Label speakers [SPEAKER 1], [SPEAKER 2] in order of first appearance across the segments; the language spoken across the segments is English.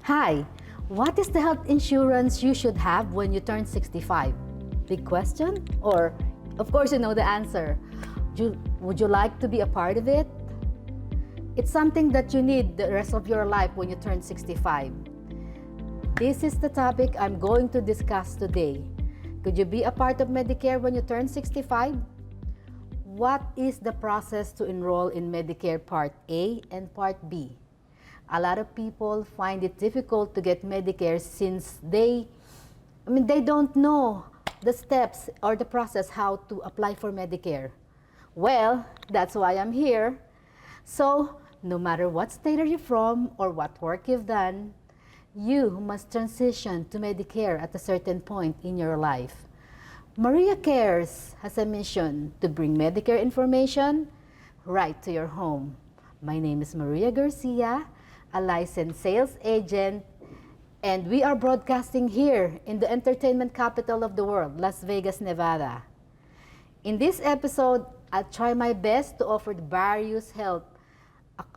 [SPEAKER 1] Hi, what is the health insurance you should have when you turn 65? Big question? Or, of course, you know the answer. Would you like to be a part of it? It's something that you need the rest of your life when you turn 65. This is the topic I'm going to discuss today. Could you be a part of Medicare when you turn 65? What is the process to enroll in Medicare Part A and Part B? A lot of people find it difficult to get Medicare since they don't know the steps or the process how to apply for Medicare. Well, that's why I'm here. So, no matter what state are you from or what work you've done, you must transition to Medicare at a certain point in your life. MariaCares has a mission to bring Medicare information right to your home. My name is Maria Garcia, a licensed sales agent, and we are broadcasting here in the entertainment capital of the world, Las Vegas, Nevada. In this episode, I'll try my best to offer the various help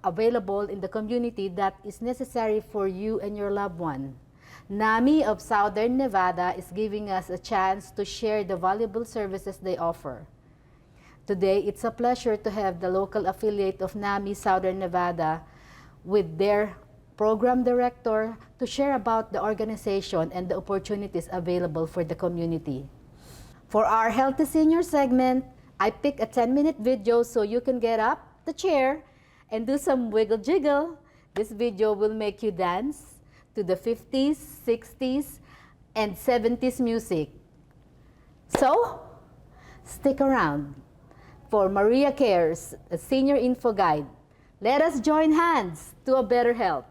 [SPEAKER 1] available in the community that is necessary for you and your loved one. NAMI of Southern Nevada is giving us a chance to share the valuable services they offer. Today, it's a pleasure to have the local affiliate of NAMI Southern Nevada with their program director to share about the organization and the opportunities available for the community. For our Healthy Senior segment, I picked a 10-minute video so you can get up the chair and do some wiggle jiggle. This video will make you dance to the 50s, 60s, and 70s music. So, stick around for MariaCares, a senior info guide. Let us join hands to a better health.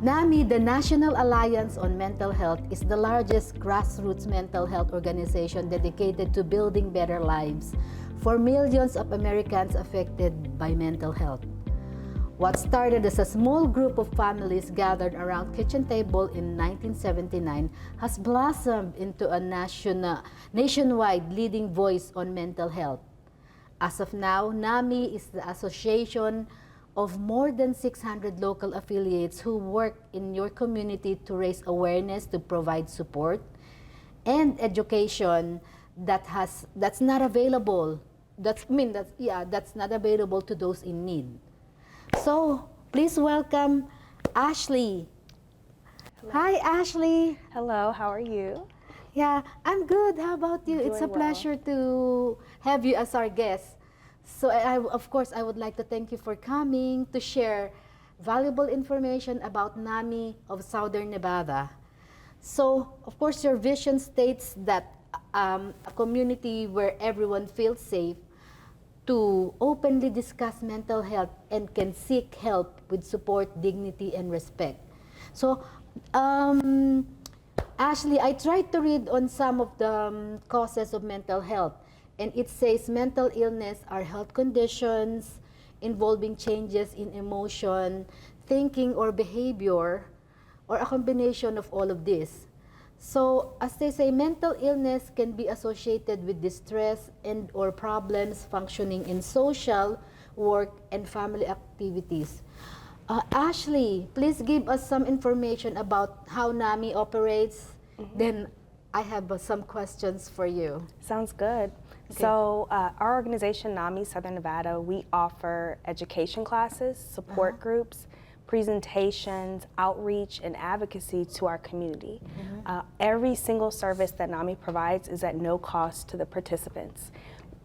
[SPEAKER 1] NAMI, the National Alliance on Mental Health, is the largest grassroots mental health organization dedicated to building better lives for millions of Americans affected by mental health. What started as a small group of families gathered around kitchen table in 1979 has blossomed into a nationwide leading voice on mental health. As of now, NAMI is the association of more than 600 local affiliates who work in your community to raise awareness, to provide support and education that's not available. That's not available to those in need. So please welcome Ashley.
[SPEAKER 2] Hello.
[SPEAKER 1] Hi, Ashley.
[SPEAKER 2] Hello, how are you?
[SPEAKER 1] Yeah, I'm good. How about you? It's a pleasure to have you as our guest. So of course, I would like to thank you for coming to share valuable information about NAMI of Southern Nevada. So, of course, your vision states that a community where everyone feels safe to openly discuss mental health and can seek help with support, dignity, and respect. So, Ashley, I tried to read on some of the causes of mental health. And it says mental illness are health conditions involving changes in emotion, thinking, or behavior, or a combination of all of this. So, as they say, mental illness can be associated with distress and or problems functioning in social, work, and family activities. Ashley, please give us some information about how NAMI operates. Then I have some questions for you.
[SPEAKER 2] Sounds good. Okay. So our organization, NAMI Southern Nevada, we offer education classes, support groups, presentations, outreach, and advocacy to our community. Every single service that NAMI provides is at no cost to the participants.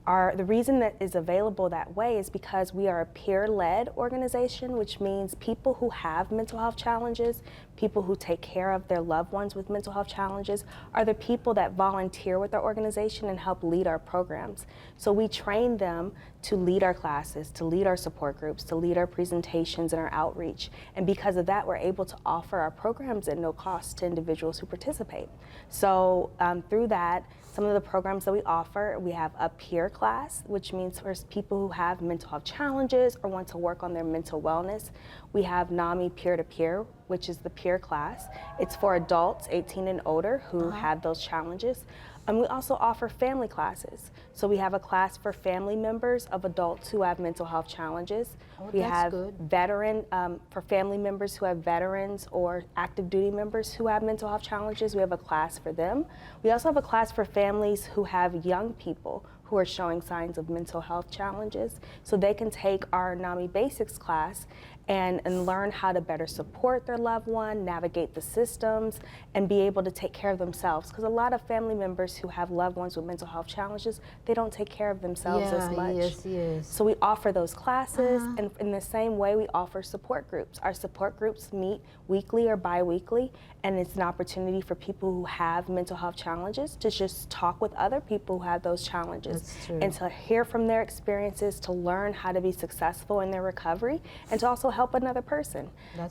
[SPEAKER 2] The reason that is available that way is because we are a peer-led organization, which means people who have mental health challenges, people who take care of their loved ones with mental health challenges, are the people that volunteer with our organization and help lead our programs. So we train them to lead our classes, to lead our support groups, to lead our presentations and our outreach. And because of that, we're able to offer our programs at no cost to individuals who participate. So through that, some of the programs that we offer, we have a peer class, which means for people who have mental health challenges or want to work on their mental wellness. We have NAMI peer-to-peer, which is the peer class. It's for adults 18 and older who have those challenges. And we also offer family classes. So we have a class for family members of adults who have mental health challenges. We have for family members who have veterans or active duty members who have mental health challenges. We have a class for them. We also have a class for families who have young people who are showing signs of mental health challenges. So they can take our NAMI Basics class and learn how to better support their loved one, navigate the systems, and be able to take care of themselves. Because a lot of family members who have loved ones with mental health challenges, they don't take care of themselves as much. So we offer those classes, and in the same way we offer support groups. Our support groups meet weekly or bi-weekly, and it's an opportunity for people who have mental health challenges to just talk with other people who have those challenges and to hear from their experiences, to learn how to be successful in their recovery, and to also help another person.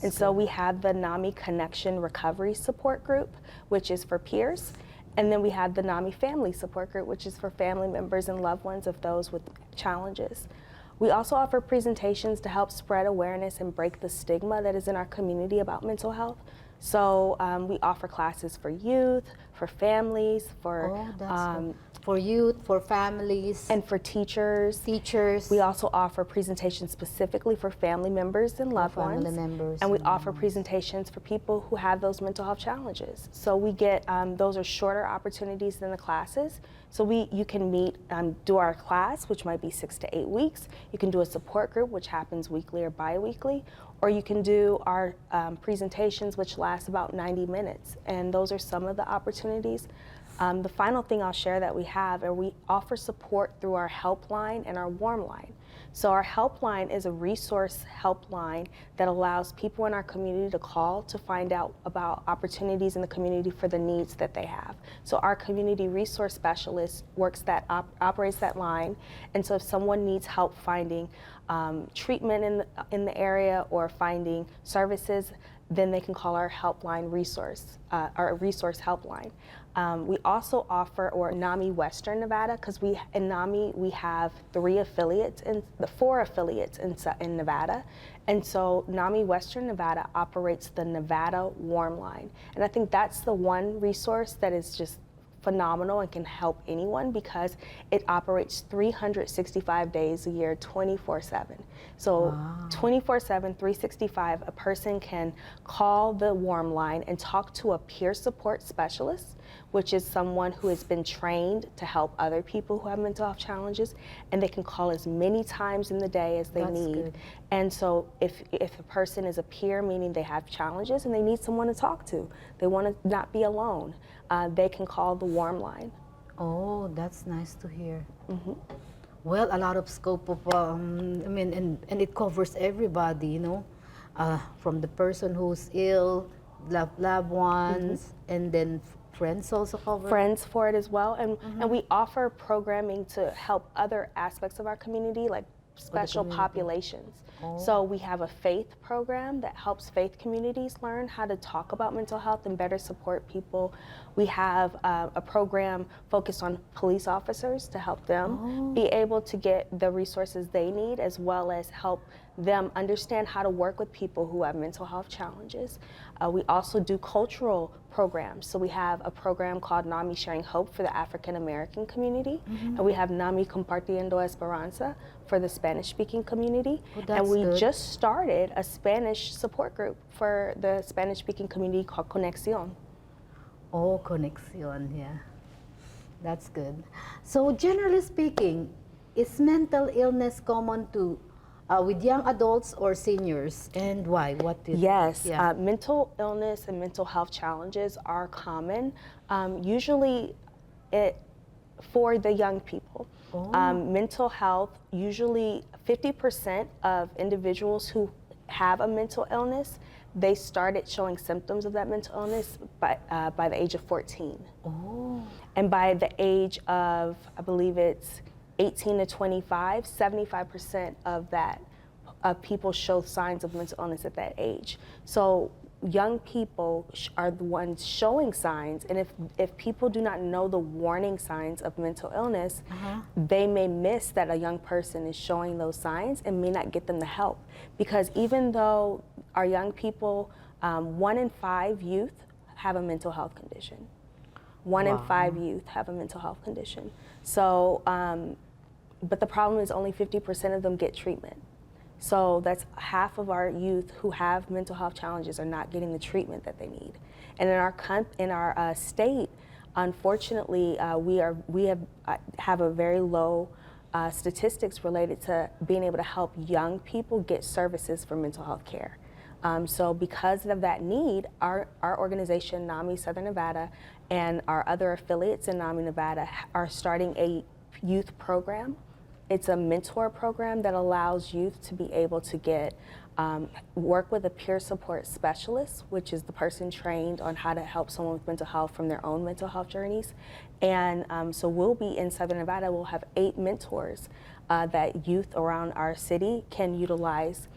[SPEAKER 2] So we have the NAMI Connection Recovery Support Group, which is for peers. And then we have the NAMI Family Support Group, which is for family members and loved ones of those with challenges. We also offer presentations to help spread awareness and break the stigma that is in our community about mental health. So we offer classes for youth, for families,
[SPEAKER 1] for youth, for families,
[SPEAKER 2] and for teachers. We also offer presentations specifically for family members and loved ones. And we offer presentations for people who have those mental health challenges. So we get, those are shorter opportunities than the classes. So you can meet, do our class, which might be 6 to 8 weeks. You can do a support group, which happens weekly or bi-weekly. Or you can do our presentations, which last about 90 minutes. And those are some of the opportunities. The final thing I'll share that we have, are we offer support through our helpline and our warm line. So our helpline is a resource helpline that allows people in our community to call to find out about opportunities in the community for the needs that they have. So our community resource specialist operates that line. And so if someone needs help finding treatment in the area or finding services, then they can call our helpline resource, our resource helpline. We also offer, or NAMI Western Nevada, because in NAMI we have 4 affiliates in Nevada, and so NAMI Western Nevada operates the Nevada Warm Line, and I think that's the one resource that is just phenomenal and can help anyone because it operates 365 days a year, 24/7. So 24/7, 365, a person can call the warm line and talk to a peer support specialist, which is someone who has been trained to help other people who have mental health challenges, and they can call as many times in the day as they need.
[SPEAKER 1] Good.
[SPEAKER 2] And so if a person is a peer, meaning they have challenges and they need someone to talk to, they want to not be alone, they can call the warm line.
[SPEAKER 1] Oh, that's nice to hear. Well, a lot of scope of, and it covers everybody, you know, from the person who's ill, loved ones, and then friends also cover.
[SPEAKER 2] Friends for it as well, and we offer programming to help other aspects of our community, like special populations. So we have a faith program that helps faith communities learn how to talk about mental health and better support people. We have a program focused on police officers to help them be able to get the resources they need, as well as help them understand how to work with people who have mental health challenges. We also do cultural programs. So we have a program called NAMI Sharing Hope for the African American community, and we have NAMI Compartiendo Esperanza for the Spanish-speaking community. And we just started a Spanish support group for the Spanish-speaking community called Conexión.
[SPEAKER 1] Oh, Conexión, yeah. That's good. So generally speaking, is mental illness common to with young adults or seniors, and why? What do you think?
[SPEAKER 2] Mental illness and mental health challenges are common, usually for the young people. Mental health, usually 50% of individuals who have a mental illness, they started showing symptoms of that mental illness by the age of 14.
[SPEAKER 1] Oh.
[SPEAKER 2] And by the age of, I believe it's 18 to 25, 75% of people show signs of mental illness at that age. So young people are the ones showing signs, and if people do not know the warning signs of mental illness, they may miss that a young person is showing those signs and may not get them the help. Because even though our young people, 1 in 5 youth have a mental health condition. 1 in 5 youth have a mental health condition. So, but the problem is only 50% of them get treatment. So that's half of our youth who have mental health challenges are not getting the treatment that they need. And in our state, unfortunately, we have a very low statistics related to being able to help young people get services for mental health care. So because of that need, our organization, NAMI Southern Nevada, and our other affiliates in NAMI Nevada are starting a youth program. It's a mentor program that allows youth to be able to get work with a peer support specialist, which is the person trained on how to help someone with mental health from their own mental health journeys. And so we'll be in Southern Nevada, we'll have 8 mentors that youth around our city can utilize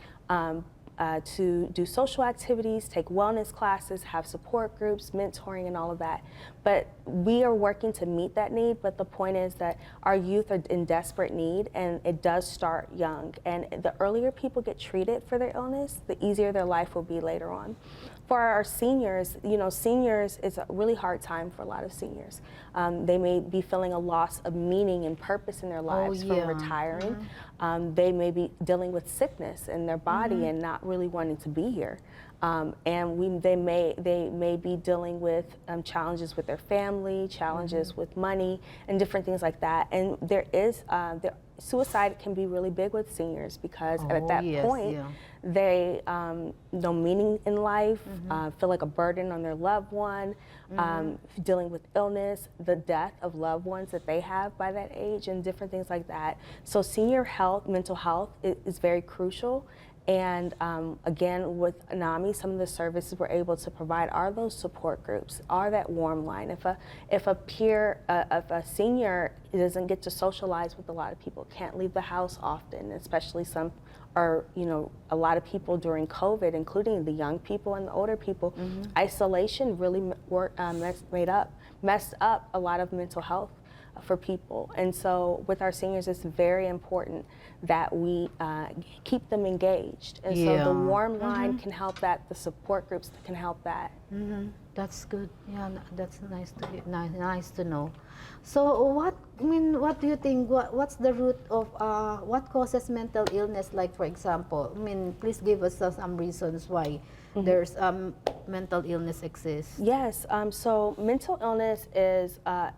[SPEAKER 2] to do social activities, take wellness classes, have support groups, mentoring, and all of that. But we are working to meet that need, but the point is that our youth are in desperate need, and it does start young. And the earlier people get treated for their illness, the easier their life will be later on. For our seniors, seniors is a really hard time for a lot of seniors. They may be feeling a loss of meaning and purpose in their lives from retiring. They may be dealing with sickness in their body and not really wanting to be here. They may be dealing with challenges with their family, challenges with money, and different things like that. And suicide can be really big with seniors because at that point, they no meaning in life, feel like a burden on their loved one, dealing with illness, the death of loved ones that they have by that age, and different things like that. So senior health, mental health is very crucial. And again, with NAMI, some of the services we're able to provide are those support groups, are that warm line. If a senior doesn't get to socialize with a lot of people, can't leave the house often, especially a lot of people during COVID, including the young people and the older people, isolation really messed up a lot of mental health for people. And so with our seniors, it's very important that we keep them engaged. And so the warm line can help that, the support groups can help that.
[SPEAKER 1] That's good. Yeah, that's nice to hear, nice to know. So what do you think, what's the root of what causes mental illness? Like, for example, please give us some reasons why there's mental illness exists.
[SPEAKER 2] Yes, so mental illness is a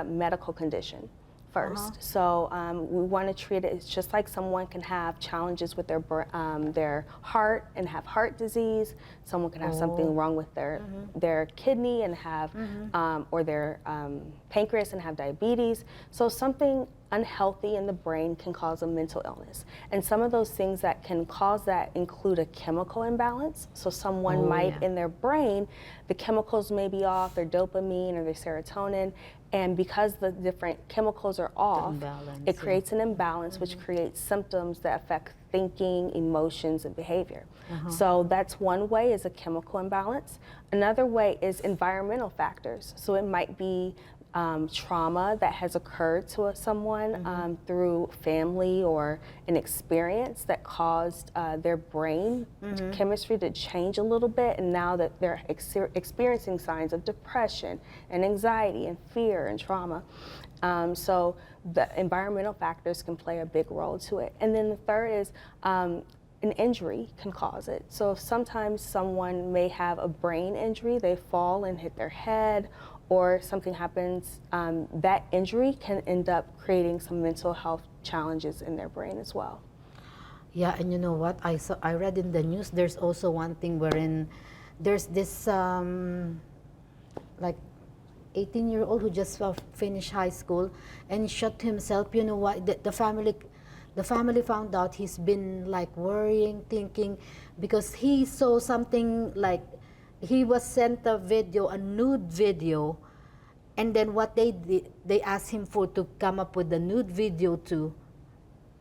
[SPEAKER 2] medical condition first. So we want to treat it, it's just like someone can have challenges with their heart and have heart disease. Someone can have something wrong with their kidney and have, or their pancreas and have diabetes. So something unhealthy in the brain can cause a mental illness. And some of those things that can cause that include a chemical imbalance. So someone might, in their brain, the chemicals may be off, their dopamine or their serotonin, and because the different chemicals are off, it creates an imbalance, which creates symptoms that affect thinking, emotions, and behavior. So that's one way, is a chemical imbalance. Another way is environmental factors. So it might be trauma that has occurred to someone through family or an experience that caused their brain chemistry to change a little bit, and now that they're experiencing signs of depression and anxiety and fear and trauma. So the environmental factors can play a big role to it. And then the third is an injury can cause it. So sometimes someone may have a brain injury, they fall and hit their head, or something happens, that injury can end up creating some mental health challenges in their brain as well.
[SPEAKER 1] Yeah, and you know what? I read in the news, there's also one thing wherein there's this like 18-year-old who just finished high school, and he shot himself. You know what? The family found out he's been like worrying, thinking, because he saw something like he was sent a video, a nude video, and then what they did, they asked him for to come up with the nude video too.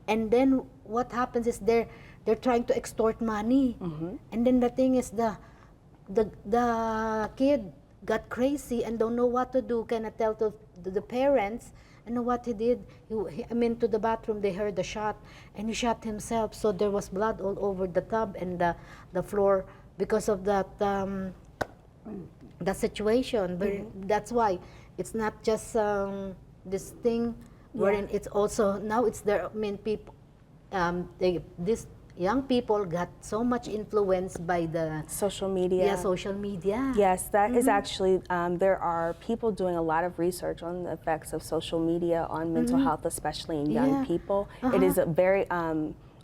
[SPEAKER 1] And then what happens is they're trying to extort money. And then the thing is the kid got crazy and don't know what to do, cannot tell to the parents. And know what he did? To the bathroom, they heard the shot, and he shot himself. So there was blood all over the tub and the floor because of that the situation. But that's why it's not just this thing, wherein it's also now it's there. People, these young people got so much influence by the
[SPEAKER 2] social media.
[SPEAKER 1] Yeah, social media.
[SPEAKER 2] Yes, that is actually, there are people doing a lot of research on the effects of social media on mental health, especially in young people. It is a very,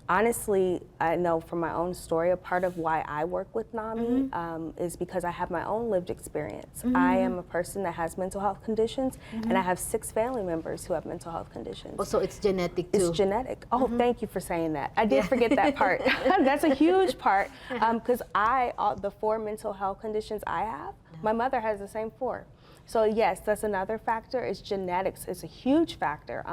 [SPEAKER 2] honestly, I know from my own story, a part of why I work with NAMI is because I have my own lived experience. I am a person that has mental health conditions, and I have 6 family members who have mental health conditions.
[SPEAKER 1] Oh, so it's genetic too?
[SPEAKER 2] It's genetic. Oh, thank you for saying that. I did forget that part. That's a huge part, because the 4 mental health conditions I have, my mother has the same 4. So yes, that's another factor, is genetics. It's a huge factor.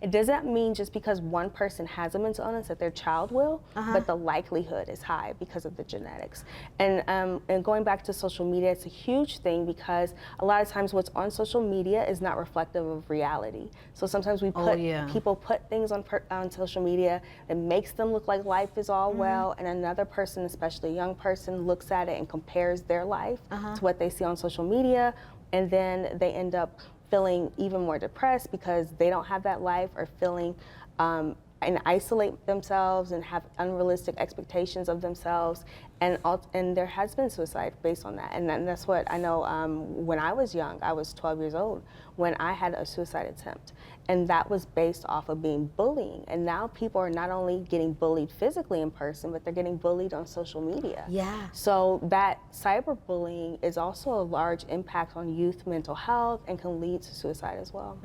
[SPEAKER 2] It doesn't mean just because one person has a mental illness that their child will, but the likelihood is high because of the genetics. And going back to social media, it's a huge thing because a lot of times what's on social media is not reflective of reality. So sometimes we put, people put things on social media that makes them look like life is all well, and another person, especially a young person, looks at it and compares their life to what they see on social media, and then they end up feeling even more depressed because they don't have that life, or feeling and isolate themselves and have unrealistic expectations of themselves. And there has been suicide based on that. And that's what I know. When I was young, I was 12 years old when I had a suicide attempt. And that was based off of being bullying. And now people are not only getting bullied physically in person, but they're getting bullied on social media.
[SPEAKER 1] Yeah.
[SPEAKER 2] So that cyberbullying is also a large impact on youth mental health and can lead to suicide as well.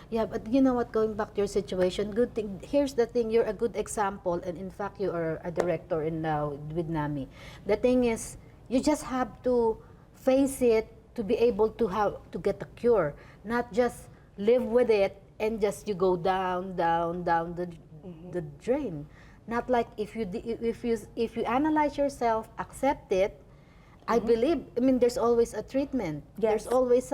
[SPEAKER 1] Yeah, but you know what, going back to your situation, good thing, here's the thing, you're a good example, and in fact you are a director with NAMI. The thing is, you just have to face it to be able to get a cure, not just live with it and just you go down the drain. Not like if you analyze yourself, accept it. I believe, there's always a treatment.
[SPEAKER 2] Yes.
[SPEAKER 1] There's always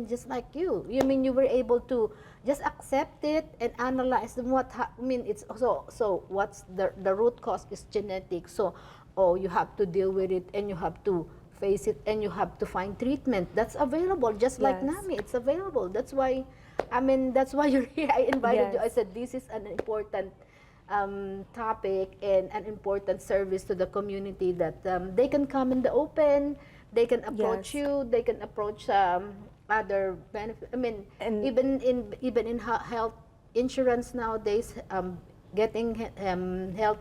[SPEAKER 1] just like you. You were able to just accept it and analyze it's so what's the root cause is genetic. So, you have to deal with it, and you have to face it, and you have to find treatment that's available, just like NAMI. It's available. That's why you're here. I invited you. I said this is an important topic and an important service to the community, that they can come in the open, they can approach you, they can approach other benefits. Even in health insurance nowadays, getting health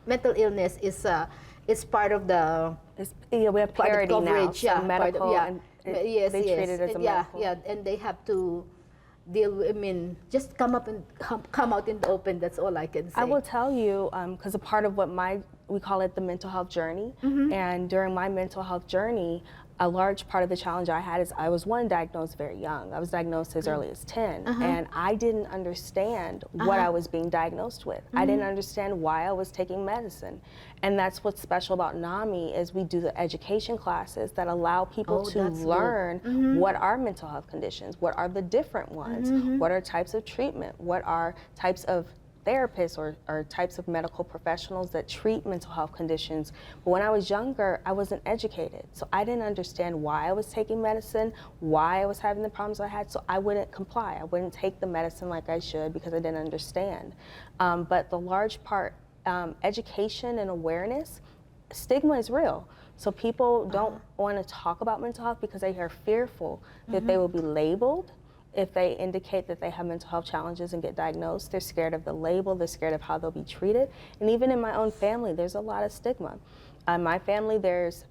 [SPEAKER 1] mental illness is part of the
[SPEAKER 2] we have parity
[SPEAKER 1] coverage,
[SPEAKER 2] now, so medical,
[SPEAKER 1] yes,
[SPEAKER 2] they treat it as a medical.
[SPEAKER 1] And they have to deal with, just come up and come out in the open. That's all I can say.
[SPEAKER 2] I will tell you, because a part of what we call it the mental health journey, and during my mental health journey, a large part of the challenge I had is I was diagnosed very young. I was diagnosed as early as 10, and I didn't understand what I was being diagnosed with. I didn't understand why I was taking medicine. And that's what's special about NAMI, is we do the education classes that allow people to learn what are mental health conditions, what are the different ones, what are types of treatment, what are types of therapists or types of medical professionals that treat mental health conditions. But when I was younger, I wasn't educated. So I didn't understand why I was taking medicine, why I was having the problems I had, so I wouldn't comply. I wouldn't take the medicine like I should because I didn't understand. But the large part, education and awareness, stigma is real. So people don't want to talk about mental health because they are fearful that they will be labeled. If they indicate that they have mental health challenges and get diagnosed, they're scared of the label, they're scared of how they'll be treated. And even in my own family, there's a lot of stigma. My family, there's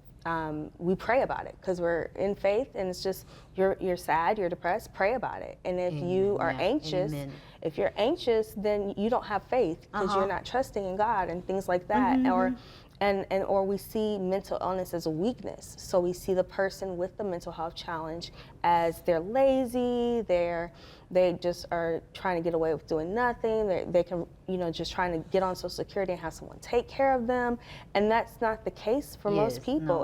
[SPEAKER 2] we pray about it because we're in faith, and it's just you're sad, you're depressed, pray about it. And if you are anxious, if you're anxious, then you don't have faith because you're not trusting in God and things like that. Or we see mental illness as a weakness. So we see the person with the mental health challenge as they're lazy, they just are trying to get away with doing nothing. They can, just trying to get on Social Security and have someone take care of them. And that's not the case for most people.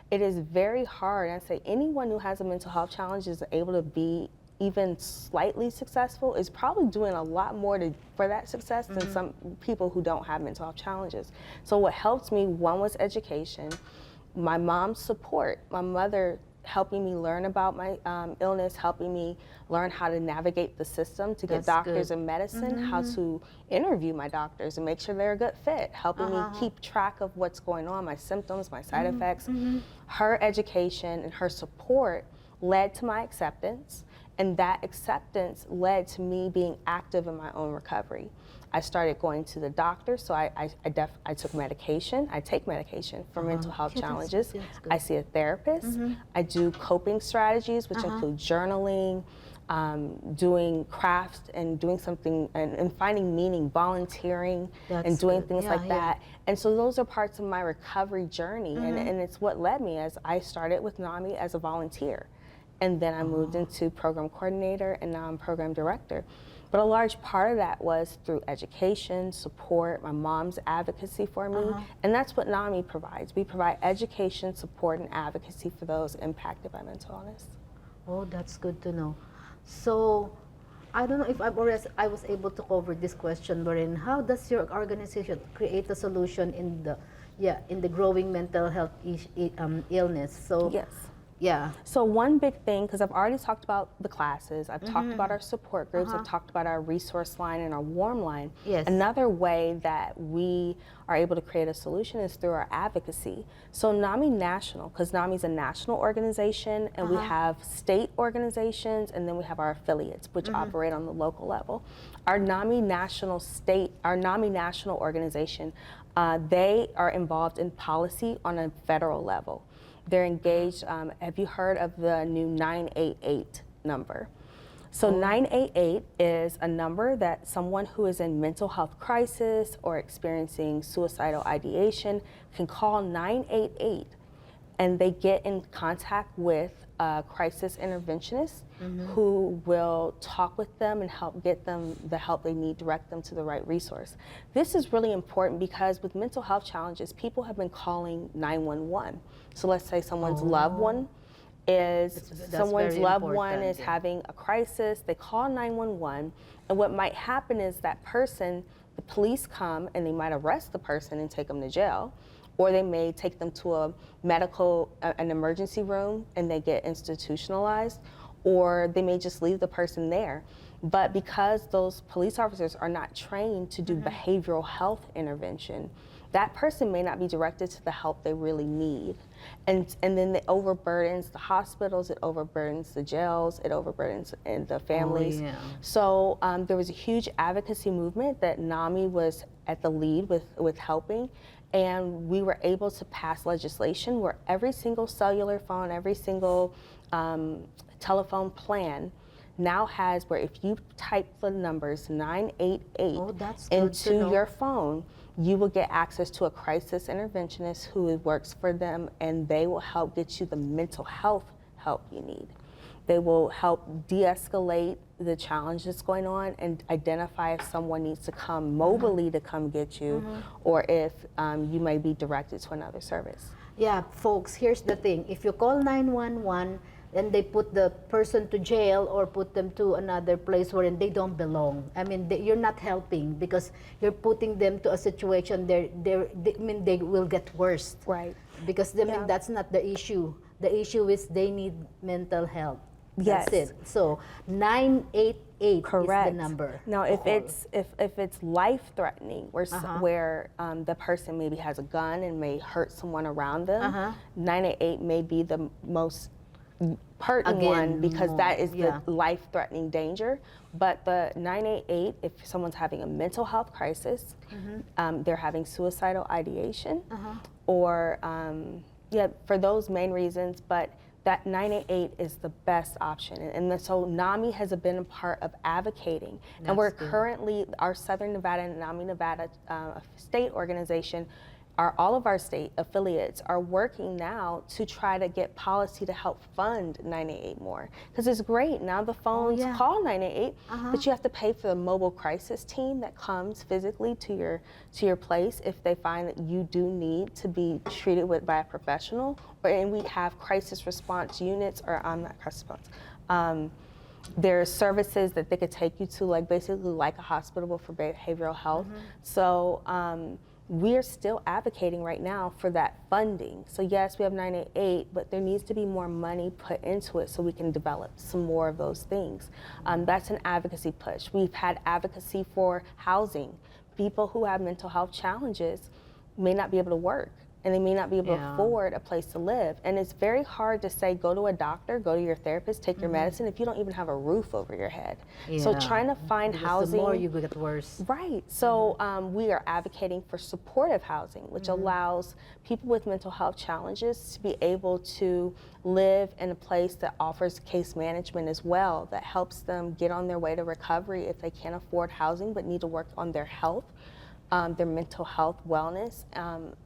[SPEAKER 2] It is very hard. I say anyone who has a mental health challenge is able to be even slightly successful is probably doing a lot more for that success than some people who don't have mental health challenges. So what helped me, one was education, my mom's support, my mother helping me learn about my illness, helping me learn how to navigate the system to get doctors and medicine, how to interview my doctors and make sure they're a good fit, helping me keep track of what's going on, my symptoms, my side effects. Her education and her support led to my acceptance. And that acceptance led to me being active in my own recovery. I started going to the doctor, so I took medication. I take medication for mental health challenges. I see a therapist. I do coping strategies, which include journaling, doing crafts, and doing something, and finding meaning, volunteering, and doing things like that. And so those are parts of my recovery journey, and it's what led me as I started with NAMI as a volunteer. And then I moved into program coordinator, and now I'm program director. But a large part of that was through education, support, my mom's advocacy for me, and that's what NAMI provides. We provide education, support, and advocacy for those impacted by mental illness.
[SPEAKER 1] Oh, that's good to know. So, I don't know if I was able to cover this question, wherein how does your organization create a solution in the growing mental health illness? So,
[SPEAKER 2] yes.
[SPEAKER 1] Yeah.
[SPEAKER 2] So one big thing, because I've already talked about the classes, I've talked about our support groups, I've talked about our resource line and our warm line.
[SPEAKER 1] Yes.
[SPEAKER 2] Another way that we are able to create a solution is through our advocacy. So NAMI National, because NAMI is a national organization, and we have state organizations, and then we have our affiliates, which operate on the local level. Our NAMI National organization, they are involved in policy on a federal level. They're engaged, have you heard of the new 988 number? So 988 is a number that someone who is in mental health crisis or experiencing suicidal ideation can call 988, and they get in contact with a crisis interventionist who will talk with them and help get them the help they need, direct them to the right resource. This is really important because with mental health challenges, people have been calling 911. So let's say someone's loved one is having a crisis, they call 911, and what might happen is that person, the police come and they might arrest the person and take them to jail, or they may take them to an emergency room and they get institutionalized, or they may just leave the person there. But because those police officers are not trained to do behavioral health intervention, that person may not be directed to the help they really need. And then it overburdens the hospitals, it overburdens the jails, it overburdens the families. So there was a huge advocacy movement that NAMI was at the lead with helping. And we were able to pass legislation where every single cellular phone, every single telephone plan now has where if you type the numbers 988 into your phone, you will get access to a crisis interventionist who works for them, and they will help get you the mental health help you need. They will help de-escalate the challenge that's going on and identify if someone needs to come mobily to come get you, or if you may be directed to another service.
[SPEAKER 1] Yeah, folks, here's the thing. If you call 911, then they put the person to jail or put them to another place wherein they don't belong. I mean, you're not helping because you're putting them to a situation they will get worse.
[SPEAKER 2] Right.
[SPEAKER 1] Because that's not the issue. The issue is they need mental health. That's it. So 988
[SPEAKER 2] Correct.
[SPEAKER 1] is the number.
[SPEAKER 2] Now, if it's life-threatening, where the person maybe has a gun and may hurt someone around them, 988 may be the most pertinent one because that is the life-threatening danger. But the 988, if someone's having a mental health crisis, they're having suicidal ideation, or Yeah, for those main reasons, but that 988 is the best option. So NAMI has been a part of advocating. And we're currently, our Southern Nevada and NAMI Nevada state organization, all of our state affiliates are working now to try to get policy to help fund 988 more. Because it's great, now the phones call 988, but you have to pay for the mobile crisis team that comes physically to your place if they find that you do need to be treated by a professional. And we have crisis response units, or not crisis response. There's services that they could take you to, like basically like a hospital for behavioral health. So we're still advocating right now for that funding. So yes, we have 988, but there needs to be more money put into it so we can develop some more of those things. That's an advocacy push. We've had advocacy for housing. People who have mental health challenges may not be able to work, and they may not be able to afford a place to live. And it's very hard to say, go to a doctor, go to your therapist, take your medicine, if you don't even have a roof over your head. So trying to find housing.
[SPEAKER 1] The more you get worse.
[SPEAKER 2] Right. So we are advocating for supportive housing, which allows people with mental health challenges to be able to live in a place that offers case management as well, that helps them get on their way to recovery if they can't afford housing but need to work on their health. Their mental health wellness.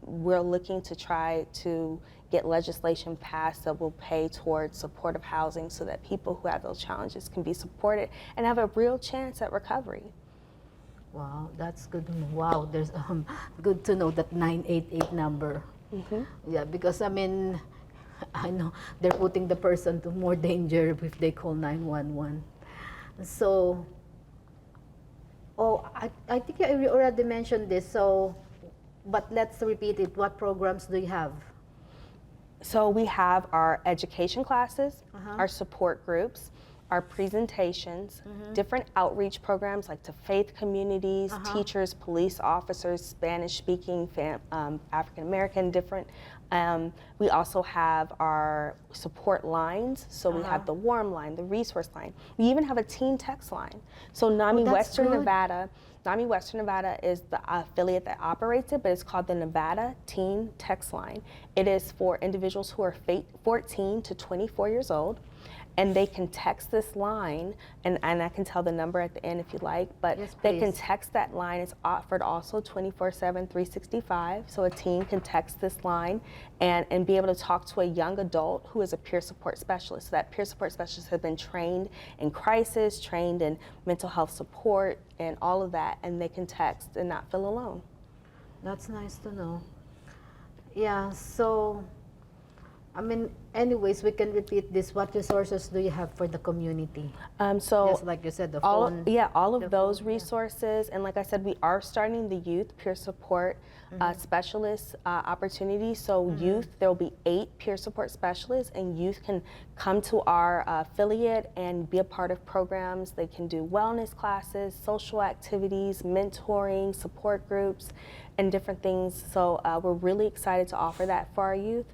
[SPEAKER 2] We're looking to try to get legislation passed that will pay towards supportive housing so that people who have those challenges can be supported and have a real chance at recovery.
[SPEAKER 1] Wow, that's good. Wow, there's good to know that 988 number. Yeah, because I mean, I know they're putting the person to more danger if they call 911. So. Oh, I think you already mentioned this, so, but let's repeat it. What programs do you have?
[SPEAKER 2] So we have our education classes, our support groups, our presentations, different outreach programs like to faith communities, teachers, police officers, Spanish-speaking, African-American, different. We also have our support lines. So we have the warm line, the resource line. We even have a teen text line. So NAMI Western Nevada, NAMI Western Nevada is the affiliate that operates it, but it's called the Nevada Teen Text Line. It is for individuals who are 14 to 24 years old. And they can text this line, and I can tell the number at the end if you like, but they can text that line. It's offered also 24/7, 365, so a teen can text this line and be able to talk to a young adult who is a peer support specialist. So that peer support specialist has been trained in crisis, trained in mental health support, and all of that, and they can text and not feel alone.
[SPEAKER 1] That's nice to know. Yeah, so I mean, anyways, we can repeat this. What resources do you have for the community?
[SPEAKER 2] So
[SPEAKER 1] just like you said, the phone.
[SPEAKER 2] All of those resources. And like I said, we are starting the youth peer support specialist opportunity. So youth, there will be 8 peer support specialists, and youth can come to our affiliate and be a part of programs. They can do wellness classes, social activities, mentoring, support groups, and different things. So we're really excited to offer that for our youth.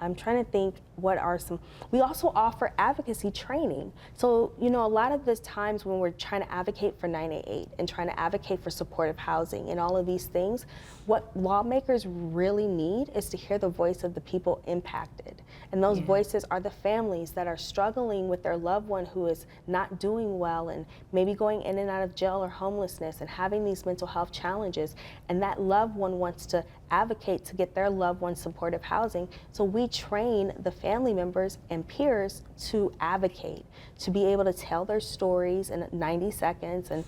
[SPEAKER 2] I'm trying to think what are some, we also offer advocacy training. So, you know, a lot of the times when we're trying to advocate for 988 and trying to advocate for supportive housing and all of these things, what lawmakers really need is to hear the voice of the people impacted. And those voices are the families that are struggling with their loved one who is not doing well and maybe going in and out of jail or homelessness and having these mental health challenges. And that loved one wants to advocate to get their loved one supportive housing. So we train the family members and peers to advocate, to be able to tell their stories in 90 seconds and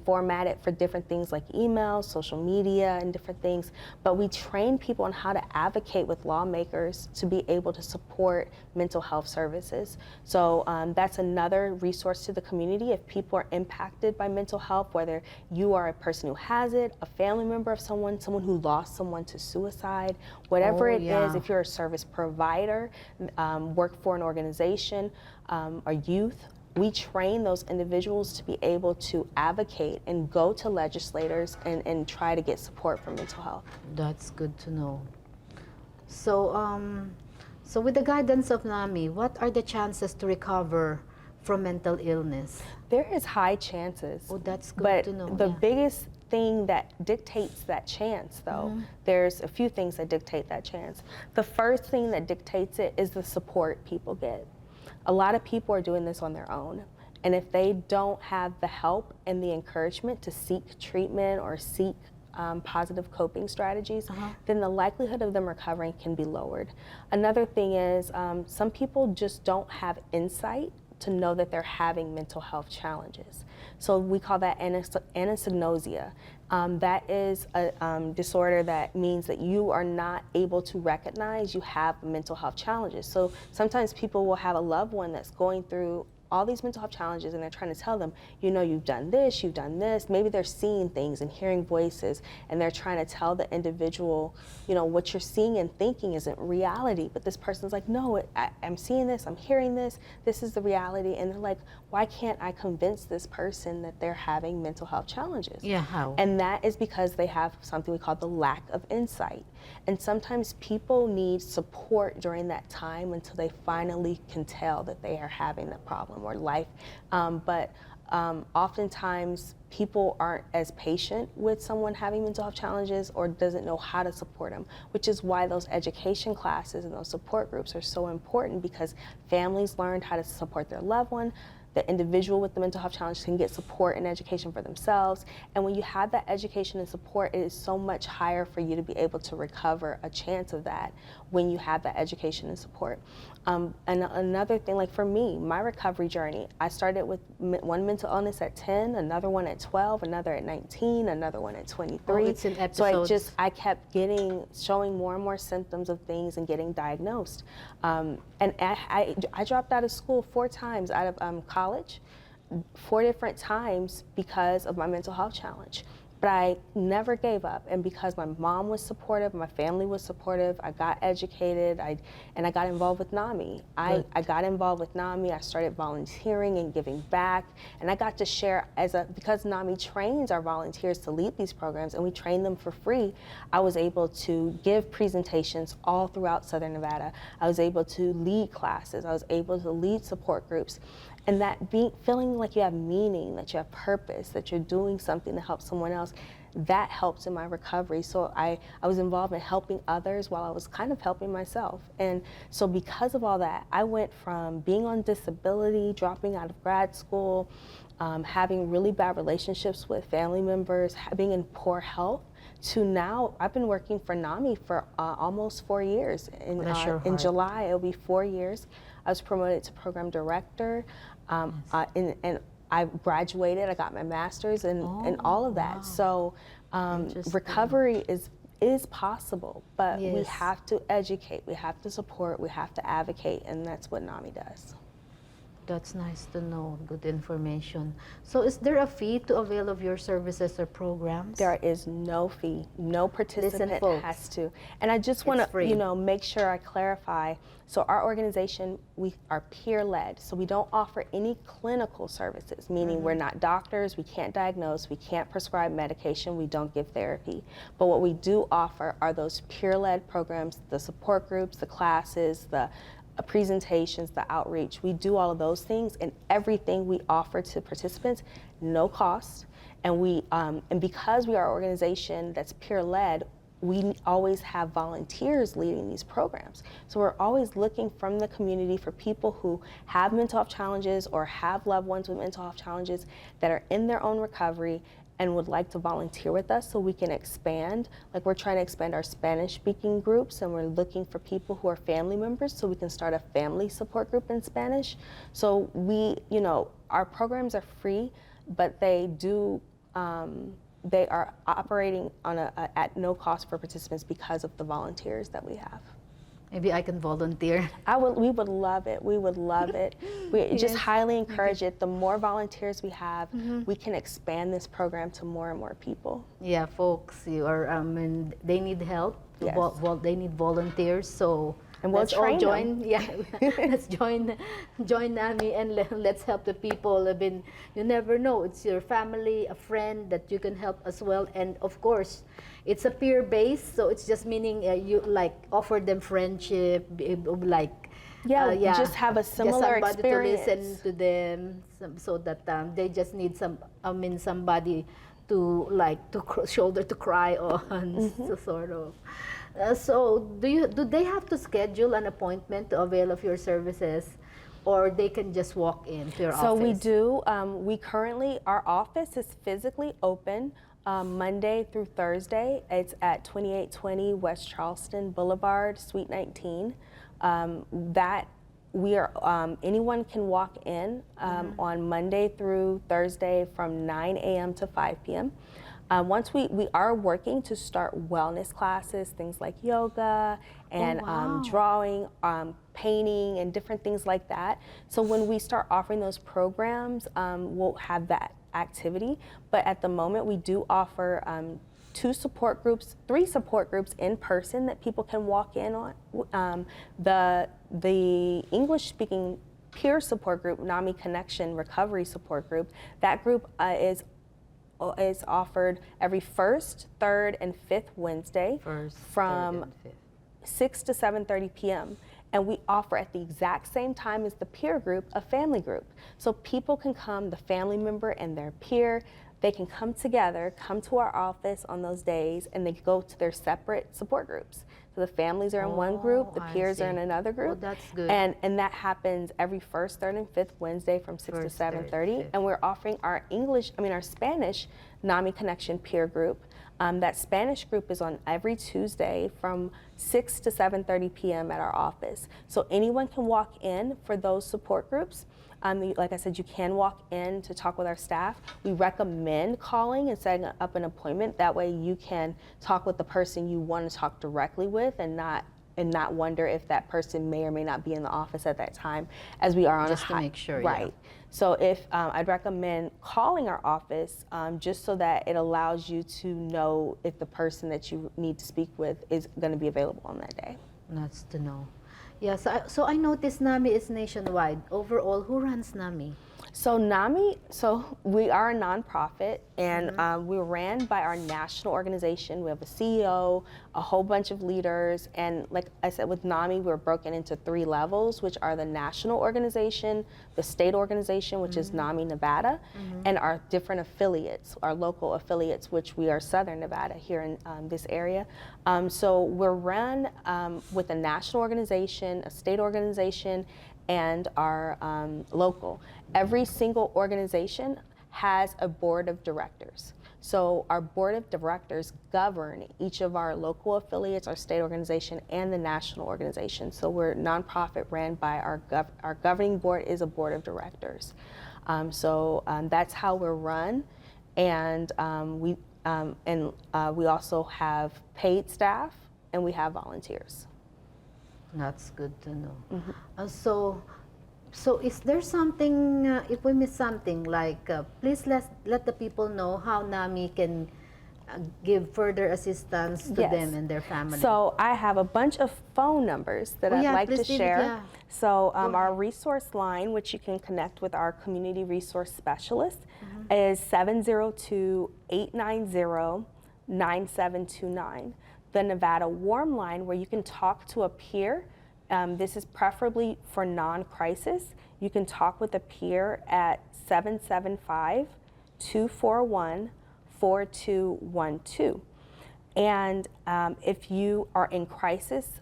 [SPEAKER 2] format it for different things like email, social media, and different things. But we train people on how to advocate with lawmakers to be able to support mental health services. So that's another resource to the community. If people are impacted by mental health, whether you are a person who has it, a family member of someone who lost someone to suicide, whatever it is, if you're a service provider, work for an organization, or youth, we train those individuals to be able to advocate and go to legislators and try to get support for mental health.
[SPEAKER 1] That's good to know. So, so with the guidance of NAMI, what are the chances to recover from mental illness?
[SPEAKER 2] There is high chances.
[SPEAKER 1] Oh, that's good
[SPEAKER 2] but
[SPEAKER 1] to know.
[SPEAKER 2] The biggest thing that dictates that chance, though. There's a few things that dictate that chance. The first thing that dictates it is the support people get. A lot of people are doing this on their own. And if they don't have the help and the encouragement to seek treatment or seek positive coping strategies, then the likelihood of them recovering can be lowered. Another thing is some people just don't have insight to know that they're having mental health challenges. So we call that anosognosia. That is a disorder that means that you are not able to recognize you have mental health challenges. So sometimes people will have a loved one that's going through all these mental health challenges, and they're trying to tell them, you know, you've done this, you've done this. Maybe they're seeing things and hearing voices, and they're trying to tell the individual, you know, what you're seeing and thinking isn't reality. But this person's like, no, I'm seeing this, I'm hearing this is the reality. And they're like, why can't I convince this person that they're having mental health challenges?
[SPEAKER 1] Yeah, how?
[SPEAKER 2] And that is because they have something we call the lack of insight. And sometimes people need support during that time until they finally can tell that they are having that problem or life. Oftentimes people aren't as patient with someone having mental health challenges or doesn't know how to support them, which is why those education classes and those support groups are so important, because families learned how to support their loved one. The individual with the mental health challenge can get support and education for themselves. And when you have that education and support, it is so much higher for you to be able to recover a chance of that when you have that education and support. And another thing, like for me, my recovery journey, I started with one mental illness at 10, another one at 12, another at 19, another one at 23.
[SPEAKER 1] It's in episodes.
[SPEAKER 2] So I kept showing more and more symptoms of things and getting diagnosed. And I dropped out of school 4 times out of college, 4 different times because of my mental health challenge. But I never gave up, and because my mom was supportive, my family was supportive, I got educated, and I got involved with NAMI. I got involved with NAMI, I started volunteering and giving back, and I got to share, because NAMI trains our volunteers to lead these programs, and we train them for free, I was able to give presentations all throughout Southern Nevada. I was able to lead classes, I was able to lead support groups. And that feeling like you have meaning, that you have purpose, that you're doing something to help someone else, that helps in my recovery. So I was involved in helping others while I was kind of helping myself. And so because of all that, I went from being on disability, dropping out of grad school, having really bad relationships with family members, being in poor health, to now I've been working for NAMI for almost 4 years. In July, it'll be 4 years. I was promoted to program director, and I graduated. I got my master's and all of that. Wow. So recovery is possible, but we have to educate, we have to support, we have to advocate, and that's what NAMI does.
[SPEAKER 1] That's nice to know, good information. So is there a fee to avail of your services or programs?
[SPEAKER 2] There is no fee. No participant has to. And I just want to, make sure I clarify. So our organization, we are peer-led. So we don't offer any clinical services, meaning we're not doctors, we can't diagnose, we can't prescribe medication, we don't give therapy. But what we do offer are those peer-led programs, the support groups, the classes, the presentations, the outreach. We do all of those things, and everything we offer to participants, no cost. And and because we are an organization that's peer-led, we always have volunteers leading these programs. So we're always looking from the community for people who have mental health challenges or have loved ones with mental health challenges that are in their own recovery and would like to volunteer with us so we can expand. Like we're trying to expand our Spanish-speaking groups, and we're looking for people who are family members so we can start a family support group in Spanish. So our programs are free, but they are operating at no cost for participants because of the volunteers that we have.
[SPEAKER 1] Maybe I can volunteer.
[SPEAKER 2] We would love it. We would love it. We just highly encourage it. The more volunteers we have, we can expand this program to more and more people.
[SPEAKER 1] Yeah, folks, they need help.
[SPEAKER 2] Yes.
[SPEAKER 1] They need volunteers. So
[SPEAKER 2] and we'll
[SPEAKER 1] let's all
[SPEAKER 2] train
[SPEAKER 1] join.
[SPEAKER 2] them.
[SPEAKER 1] Yeah, let's join NAMI and let's help the people. You never know. It's your family, a friend that you can help as well. And of course, it's a peer base, so it's just meaning you offer them friendship,
[SPEAKER 2] just have a similar experience.
[SPEAKER 1] To listen to them, so that they just need somebody shoulder to cry on, so sort of. So do they have to schedule an appointment to avail of your services, or they can just walk in to your office?
[SPEAKER 2] So we do. We currently, our office is physically open Monday through Thursday. It's at 2820 West Charleston Boulevard, Suite 19. Anyone can walk in on Monday through Thursday from 9 a.m. to 5 p.m. Once we are working to start wellness classes, things like yoga and drawing, painting, and different things like that. So when we start offering those programs, we'll have that activity. But at the moment, we do offer 3 support groups in person that people can walk in on. The English-speaking peer support group, NAMI Connection Recovery Support Group, that group is offered every first, third, and fifth Wednesday from 6 to 7:30 p.m. And we offer at the exact same time as the peer group, a family group. So people can come, the family member and their peer, they can come together, come to our office on those days, and they go to their separate support groups. So the families are in one group, the peers are in another group.
[SPEAKER 1] Oh, that's good.
[SPEAKER 2] And that happens every first, third, and fifth Wednesday from 6 to 7:30. And we're offering our Spanish NAMI Connection peer group. That Spanish group is on every Tuesday from 6 to 7:30 p.m. at our office. So anyone can walk in for those support groups. Like I said, you can walk in to talk with our staff. We recommend calling and setting up an appointment. That way you can talk with the person you want to talk directly with and not wonder if that person may or may not be in the office at that time, as we are on
[SPEAKER 1] just to make sure,
[SPEAKER 2] right. Yeah. So if I'd recommend calling our office just so that it allows you to know if the person that you need to speak with is going to be available on that day.
[SPEAKER 1] That's to know. Yeah, so I noticed NAMI is nationwide. Overall, who runs NAMI?
[SPEAKER 2] So NAMI, we are a nonprofit, and we're ran by our national organization. We have a CEO, a whole bunch of leaders, and like I said, with NAMI, we're broken into 3 levels, which are the national organization, the state organization, which is NAMI Nevada, and our different affiliates, our local affiliates, which we are Southern Nevada here in this area. So we're run with a national organization, a state organization, and our local. Every single organization has a board of directors. So our board of directors govern each of our local affiliates, our state organization, and the national organization. So we're a nonprofit ran by our governing board is a board of directors. That's how we're run, and we also have paid staff and we have volunteers.
[SPEAKER 1] That's good to know. So is there something, if we miss something, like please let the people know how NAMI can give further assistance to them and their family.
[SPEAKER 2] So I have a bunch of phone numbers that I'd like to share. So our resource line, which you can connect with our community resource specialist, is 702-890-9729. The Nevada Warm Line, where you can talk to a peer. This is preferably for non-crisis. You can talk with a peer at 775-241-4212. And if you are in crisis,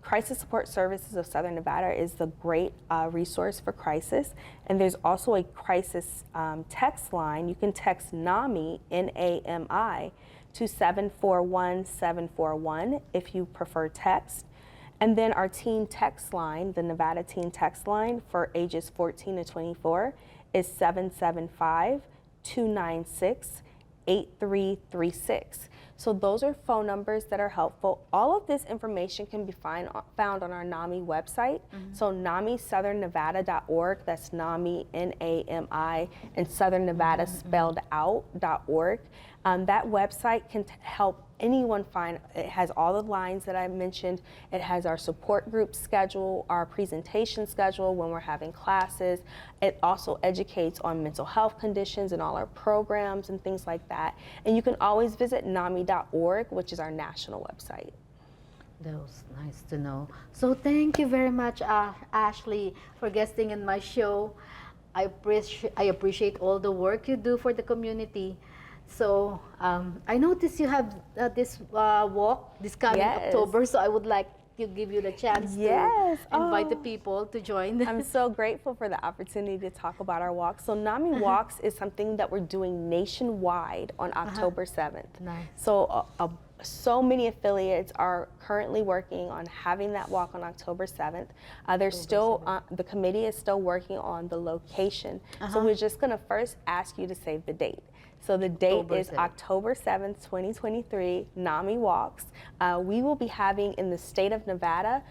[SPEAKER 2] Crisis Support Services of Southern Nevada is the great resource for crisis. And there's also a crisis text line. You can text NAMI, N-A-M-I, to 741-741 if you prefer text. And then our teen text line, the Nevada Teen Text Line for ages 14 to 24 is 775-296-8336. So those are phone numbers that are helpful. All of this information can be found on our NAMI website. So NAMISouthernNevada.org, that's NAMI, N-A-M-I, and Southern Nevada spelled out.org. That website can help anyone find. It has all the lines that I mentioned. It has our support group schedule, our presentation schedule when we're having classes. It also educates on mental health conditions and all our programs and things like that. And you can always visit NAMI.org, which is our national website.
[SPEAKER 1] That was nice to know. So thank you very much, Ashley, for guesting in my show. I appreciate all the work you do for the community. So I noticed you have this walk this coming
[SPEAKER 2] Yes.
[SPEAKER 1] October, so I would like to give you the chance
[SPEAKER 2] Yes.
[SPEAKER 1] to invite the
[SPEAKER 2] Oh.
[SPEAKER 1] people to join.
[SPEAKER 2] I'm so grateful for the opportunity to talk about our walk. So NAMI Walks is something that we're doing nationwide on October 7th.
[SPEAKER 1] Nice.
[SPEAKER 2] So so many affiliates are currently working on having that walk on October 7th. There's still, the committee is still working on the location. So we're just gonna first ask you to save the date. So the date
[SPEAKER 1] October
[SPEAKER 2] is
[SPEAKER 1] 7th.
[SPEAKER 2] October 7th, 2023, NAMI Walks. We will be having in the state of Nevada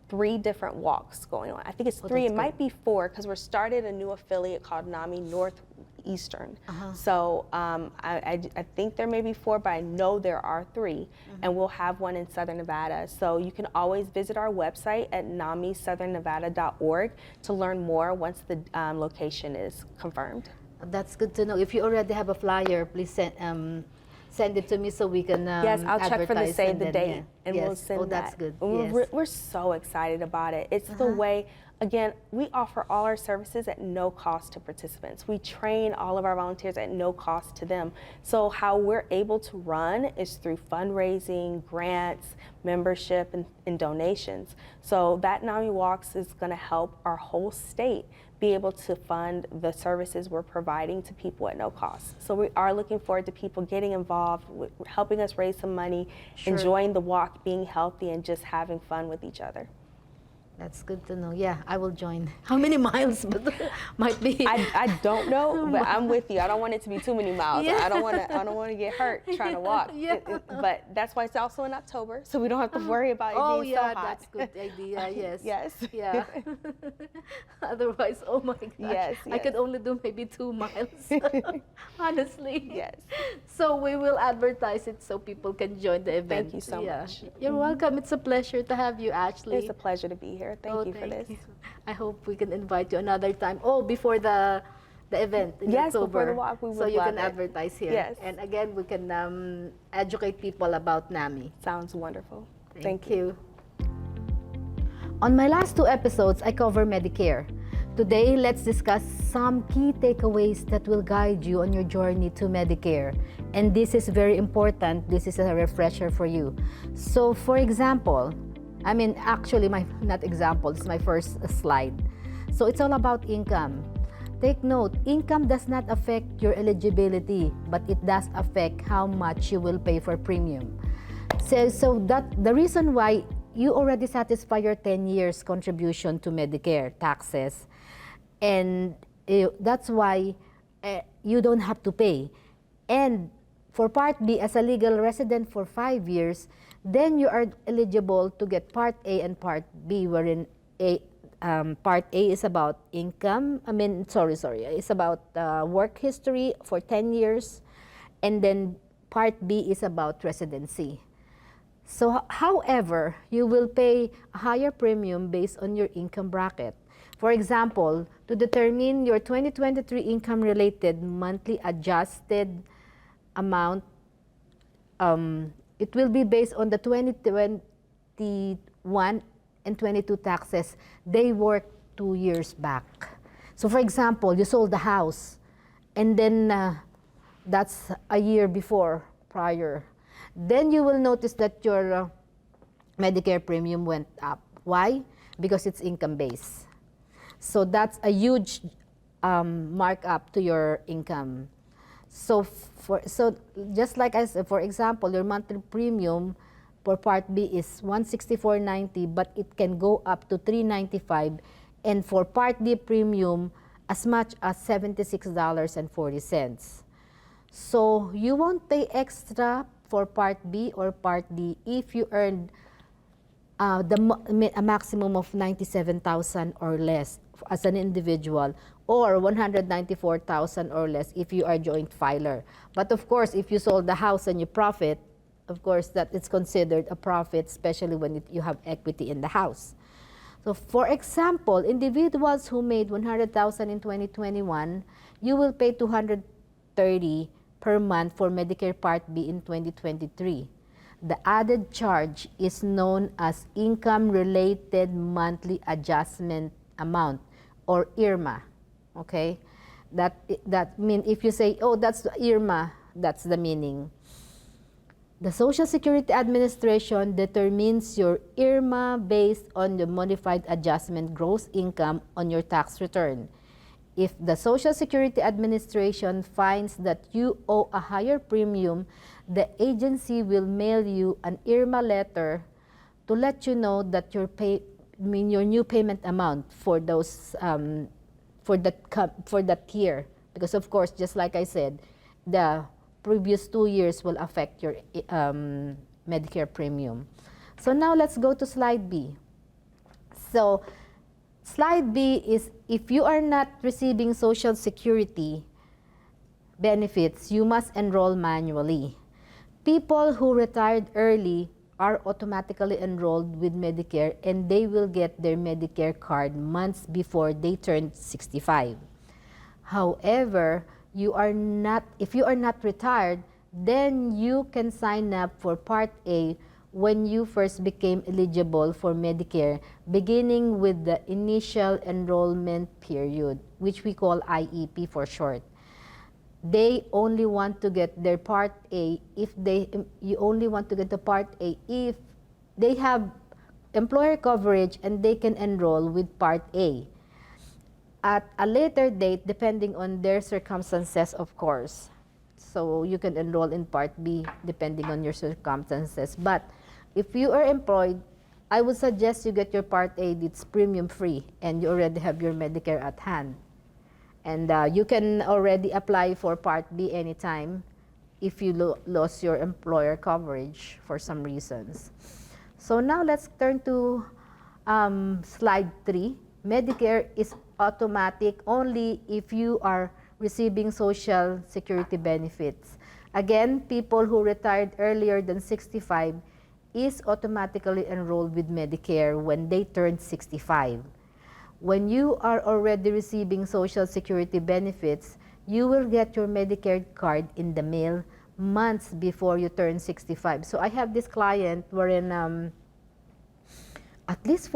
[SPEAKER 2] 3 different walks going on. I think it's 3,
[SPEAKER 1] that's
[SPEAKER 2] it might be 4, because we're started a new affiliate called NAMI Northeastern. So I think there may be 4, but I know there are 3, and we'll have one in Southern Nevada. So you can always visit our website at namisouthernevada.org to learn more once the location is confirmed.
[SPEAKER 1] That's good to know. If you already have a flyer, please send it to me so we can
[SPEAKER 2] Yes, I'll check for the
[SPEAKER 1] advertise
[SPEAKER 2] save
[SPEAKER 1] and
[SPEAKER 2] the
[SPEAKER 1] then,
[SPEAKER 2] date, and
[SPEAKER 1] yes.
[SPEAKER 2] we'll send
[SPEAKER 1] Oh, that's
[SPEAKER 2] that.
[SPEAKER 1] good.
[SPEAKER 2] And
[SPEAKER 1] Yes.
[SPEAKER 2] we're so excited about it. It's the way, again, we offer all our services at no cost to participants. We train all of our volunteers at no cost to them. So how we're able to run is through fundraising, grants, membership, and donations. So that NAMI Walks is gonna help our whole state be able to fund the services we're providing to people at no cost. So we are looking forward to people getting involved, helping us raise some money, enjoying the walk, being healthy, and just having fun with each other.
[SPEAKER 1] That's good to know. Yeah, I will join. How many miles? But might be.
[SPEAKER 2] I don't know, but I'm with you. I don't want it to be too many miles.
[SPEAKER 1] Yeah.
[SPEAKER 2] I don't want to get hurt trying to walk.
[SPEAKER 1] Yeah.
[SPEAKER 2] But that's why it's also in October, so we don't have to worry about it being so hot.
[SPEAKER 1] That's good idea. Yes.
[SPEAKER 2] Yes.
[SPEAKER 1] Yeah. Otherwise, oh my gosh.
[SPEAKER 2] Yes,
[SPEAKER 1] I could only do maybe 2 miles. Honestly.
[SPEAKER 2] Yes.
[SPEAKER 1] So we will advertise it so people can join the event.
[SPEAKER 2] Thank you so much.
[SPEAKER 1] You're welcome. It's a pleasure to have you, Ashley.
[SPEAKER 2] It's a pleasure to be here. Thank you for this.
[SPEAKER 1] you. I hope we can invite you another time. Oh, before the event in
[SPEAKER 2] Yes,
[SPEAKER 1] October.
[SPEAKER 2] before the walk, we would
[SPEAKER 1] so you
[SPEAKER 2] love
[SPEAKER 1] can
[SPEAKER 2] it.
[SPEAKER 1] advertise here.
[SPEAKER 2] Yes.
[SPEAKER 1] And again, we can educate people about NAMI.
[SPEAKER 2] Sounds wonderful.
[SPEAKER 1] Thank you. On my last 2 episodes, I cover Medicare. Today, let's discuss some key takeaways that will guide you on your journey to Medicare. And this is very important. This is a refresher for you. So, for example, actually, not example, it's my first slide. So, it's all about income. Take note, income does not affect your eligibility, but it does affect how much you will pay for premium. So that the reason why you already satisfy your 10 years contribution to Medicare taxes, and that's why you don't have to pay. And for Part B, as a legal resident for 5 years, then you are eligible to get Part A and Part B, wherein Part A is about income, it's about work history for 10 years, and then Part B is about residency. So, however, you will pay a higher premium based on your income bracket. For example, to determine your 2023 income-related monthly adjusted amount, it will be based on the 2021 and 22 taxes they worked 2 years back. So, for example, you sold the house, and then that's a year prior. Then you will notice that your Medicare premium went up. Why? Because it's income-based. So that's a huge markup to your income. So just like I said, for example, your monthly premium for Part B is $164.90, but it can go up to $395, and for Part D premium, as much as $76.40. So you won't pay extra for Part B or Part D if you earned a maximum of $97,000 or less as an individual, or $194,000 or less if you are joint filer. But of course, if you sold the house and you profit, of course, that it's considered a profit, especially when you have equity in the house. So for example, individuals who made $100,000 in 2021, you will pay $230 per month for Medicare Part B in 2023. The added charge is known as Income Related Monthly Adjustment Amount, or IRMA. Okay? That mean if you say, oh, that's IRMA, that's the meaning. The Social Security Administration determines your IRMA based on the modified adjustment gross income on your tax return. If the Social Security Administration finds that you owe a higher premium, the agency will mail you an IRMA letter to let you know that your new payment amount for those for that year. Because of course, just like I said, the previous 2 years will affect your Medicare premium. So now let's go to slide B. So slide B is if you are not receiving Social Security benefits, you must enroll manually. People who retired early are automatically enrolled with Medicare, and they will get their Medicare card months before they turn 65. However, if you are not retired, then you can sign up for Part A when you first became eligible for Medicare, beginning with the initial enrollment period, which we call IEP for short. They only want to get their Part A you only want to get the Part A if they have employer coverage and they can enroll with Part A. At a later date, depending on their circumstances, of course. So you can enroll in Part B depending on your circumstances. But if you are employed, I would suggest you get your Part A. It's premium free and you already have your Medicare at hand. And you can already apply for Part B anytime if you lost your employer coverage for some reasons. So now let's turn to slide 3. Medicare is automatic only if you are receiving Social Security benefits. Again, people who retired earlier than 65 is automatically enrolled with Medicare when they turn 65. When you are already receiving Social Security benefits, you will get your Medicare card in the mail months before you turn 65. So I have this client wherein at least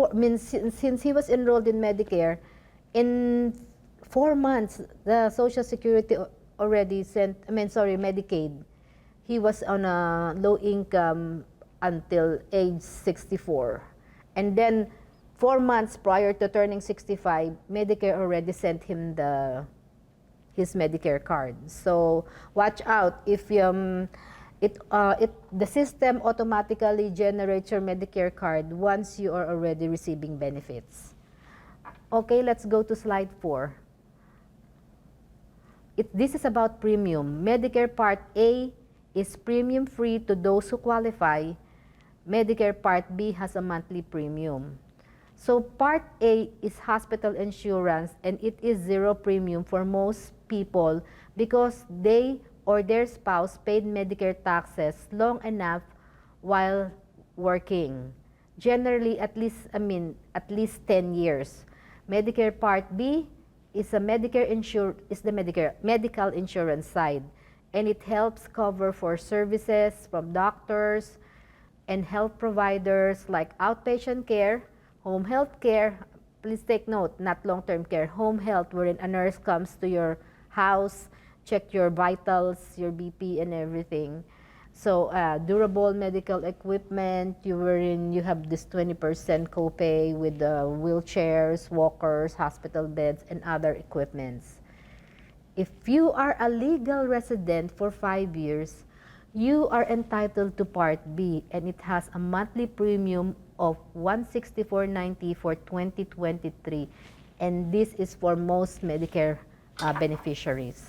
[SPEAKER 1] since he was enrolled in Medicare, in 4 months, the Social Security already Medicaid. He was on a low income until age 64. And then 4 months prior to turning 65, Medicare already sent him his Medicare card. So watch out if the system automatically generates your Medicare card once you are already receiving benefits. Okay, let's go to slide 4. This is about premium. Medicare Part A is premium free to those who qualify. Medicare Part B has a monthly premium. So Part A is hospital insurance and it is zero premium for most people because they or their spouse paid Medicare taxes long enough while working. Generally at least 10 years. Medicare Part B is the medical insurance side, and it helps cover for services from doctors and health providers like outpatient care, home health care. Please take note, not long-term care, home health, wherein a nurse comes to your house, check your vitals, your BP and everything. So durable medical equipment, you have this 20% copay with wheelchairs, walkers, hospital beds, and other equipments. If you are a legal resident for 5 years, you are entitled to Part B, and it has a monthly premium of $164.90 for 2023, and this is for most Medicare beneficiaries.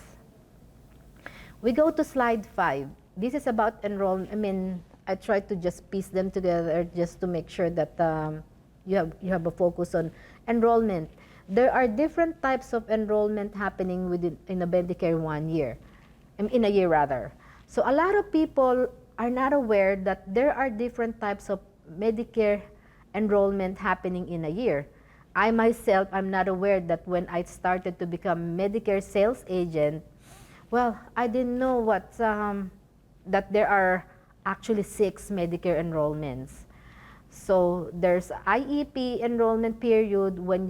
[SPEAKER 1] We go to slide 5. This is about enrollment. I tried to just piece them together just to make sure that you have a focus on enrollment. There are different types of enrollment happening in a Medicare 1 year, in a year rather. So a lot of people are not aware that there are different types of Medicare enrollment happening in a year. I myself, I'm not aware that when I started to become Medicare sales agent, well, I didn't know that there are actually 6 Medicare enrollments. So there's IEP enrollment period when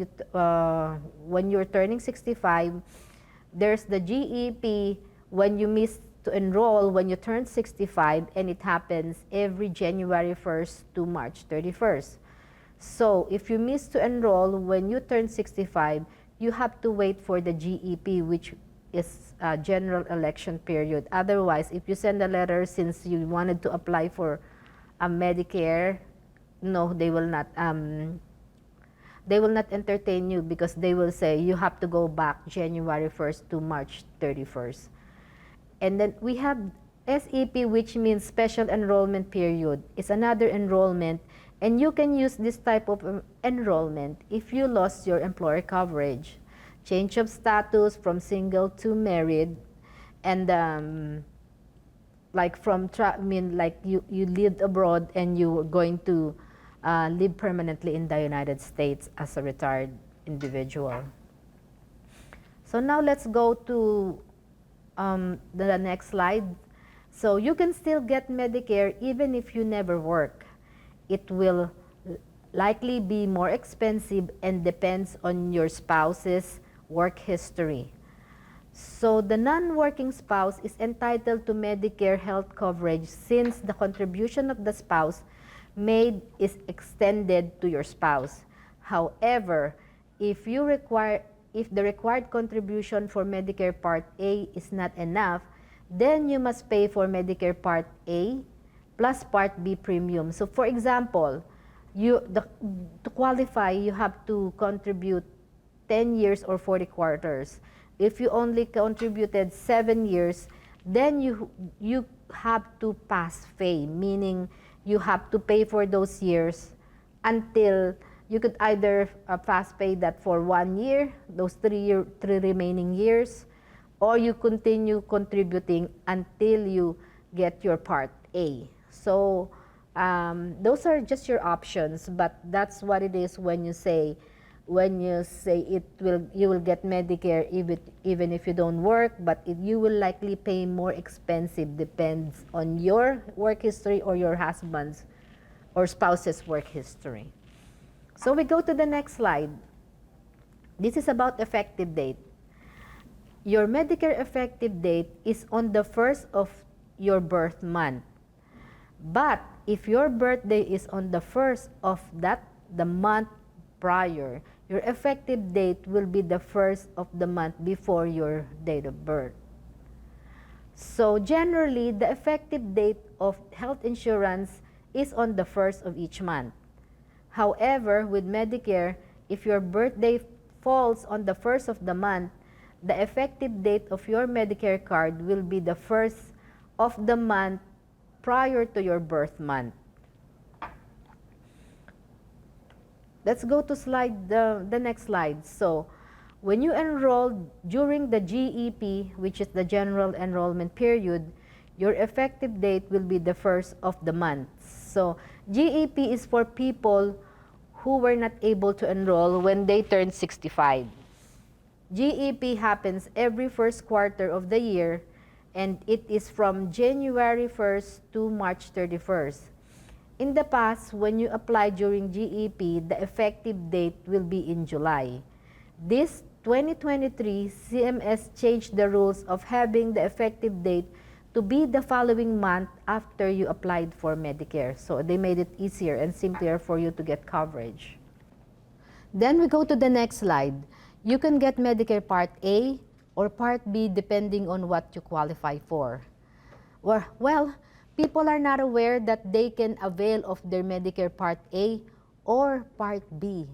[SPEAKER 1] you're turning 65. There's the GEP when you miss to enroll when you turn 65, and it happens every January 1st to March 31st. So if you miss to enroll when you turn 65, you have to wait for the GEP, which is a general election period. Otherwise, if you send a letter since you wanted to apply for a Medicare, no, they will not entertain you, because they will say you have to go back January 1st to March 31st. And then we have SEP, which means Special Enrollment Period. It's another enrollment, and you can use this type of enrollment if you lost your employer coverage, change of status from single to married, and like you lived abroad and you were going to live permanently in the United States as a retired individual. So now let's go to the next slide. So you can still get Medicare even if you never work. It will likely be more expensive and depends on your spouse's work history. So the non-working spouse is entitled to Medicare health coverage since the contribution of the spouse made is extended to your spouse. However, if the required contribution for Medicare Part A is not enough, then you must pay for Medicare Part A plus Part B premium. So for example, to qualify, you have to contribute 10 years or 40 quarters. If you only contributed 7 years, then you have to pass FAE, meaning you have to pay for those years until you could either fast pay that for 1 year, those 3 remaining years, or you continue contributing until you get your Part A. So those are just your options, but that's what it is when you say you will get Medicare even if you don't work, but you will likely pay more expensive, depends on your work history or your husband's or spouse's work history. So we go to the next slide. This is about effective date. Your Medicare effective date is on the first of your birth month. But if your birthday is on the first of the month prior, your effective date will be the first of the month before your date of birth. So generally, the effective date of health insurance is on the first of each month. However, with Medicare, if your birthday falls on the first of the month, the effective date of your Medicare card will be the first of the month prior to your birth month. Let's go to the next slide. So, when you enroll during the GEP, which is the General Enrollment Period, your effective date will be the first of the month. So, GEP is for people who were not able to enroll when they turned 65. GEP happens every first quarter of the year, and it is from January 1st to March 31st. In the past, when you apply during GEP, the effective date will be in July. This 2023, CMS changed the rules of having the effective date to be the following month after you applied for Medicare. So they made it easier and simpler for you to get coverage. Then we go to the next slide. You can get Medicare Part A or Part B depending on what you qualify for. Well, people are not aware that they can avail of their Medicare Part A or Part B.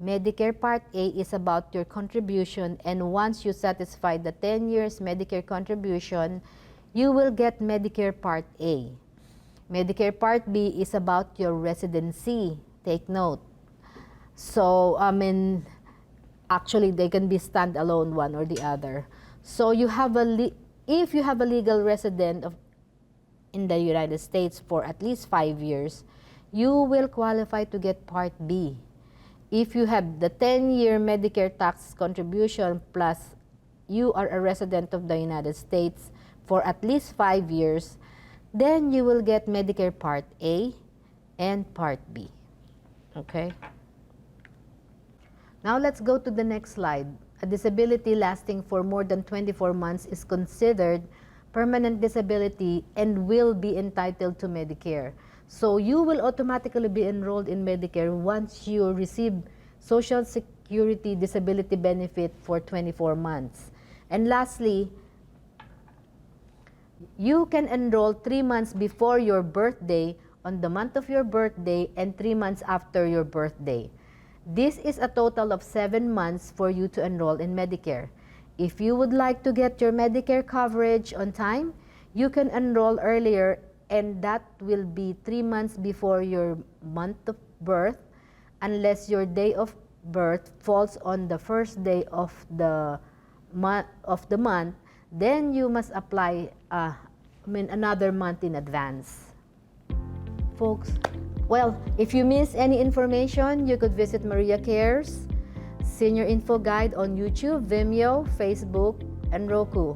[SPEAKER 1] Medicare Part A is about your contribution, and once you satisfy the 10 years Medicare contribution, you will get Medicare Part A. Medicare Part B is about your residency. Take note. So, actually, they can be standalone, one or the other. So, if you have a legal resident in the United States for at least 5 years, you will qualify to get Part B. If you have the 10-year Medicare tax contribution plus you are a resident of the United States for at least 5 years, then you will get Medicare Part A and Part B. Okay. Now let's go to the next slide. A disability lasting for more than 24 months is considered permanent disability and will be entitled to Medicare. So you will automatically be enrolled in Medicare once you receive Social Security disability benefit for 24 months. And lastly, you can enroll 3 months before your birthday, on the month of your birthday, and 3 months after your birthday. This is a total of 7 months for you to enroll in Medicare. If you would like to get your Medicare coverage on time, you can enroll earlier, and that will be 3 months before your month of birth, unless your day of birth falls on the first day of the month, then you must apply another month in advance. Folks, well, if you miss any information, you could visit MariaCares Senior Info Guide on YouTube, Vimeo, Facebook, and Roku.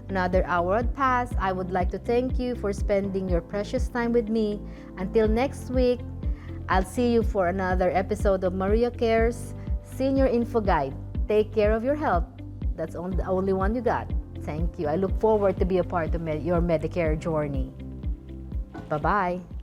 [SPEAKER 1] Another hour had passed. I would like to thank you for spending your precious time with me. Until next week, I'll see you for another episode of MariaCares Senior Info Guide. Take care of your health. That's the only one you got. Thank you. I look forward to be a part of your Medicare journey. Bye-bye.